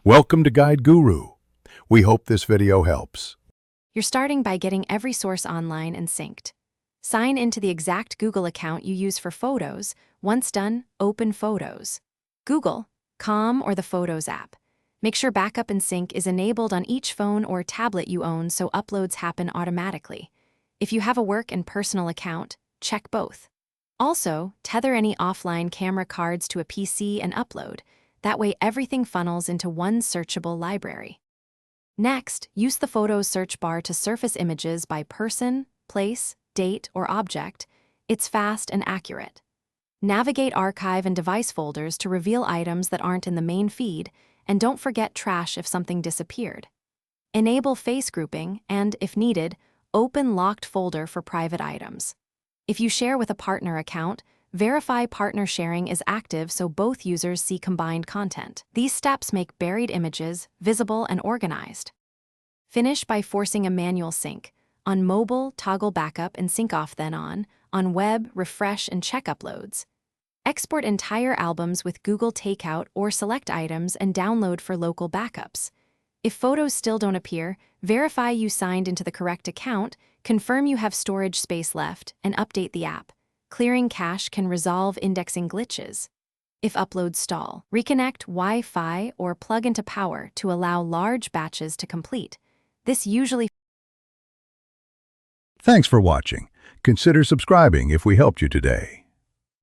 Welcome to Guide Guru. We hope this video helps. You're starting by getting every source online and synced. Sign into the exact Google account you use for photos. Once done, open Photos. Google.com or the Photos app. Make sure backup and sync is enabled on each phone or tablet you own so uploads happen automatically. If you have a work and personal account, check both. Also, tether any offline camera cards to a PC and upload. That way everything funnels into one searchable library. Next, use the Photos search bar to surface images by person, place, date, or object. It's fast and accurate. Navigate archive and device folders to reveal items that aren't in the main feed, and don't forget trash if something disappeared. Enable face grouping and, if needed, open locked folder for private items. If you share with a partner account, verify partner sharing is active so both users see combined content. These steps make buried images visible and organized. Finish by forcing a manual sync. On mobile, toggle backup and sync off then on web, refresh and check uploads. Export entire albums with Google Takeout or select items and download for local backups. If photos still don't appear, verify you signed into the correct account, confirm you have storage space left, and update the app. Clearing cache can resolve indexing glitches. If uploads stall, reconnect Wi-Fi or plug into power to allow large batches to complete. This usually... Thanks for watching. Consider subscribing if we helped you today.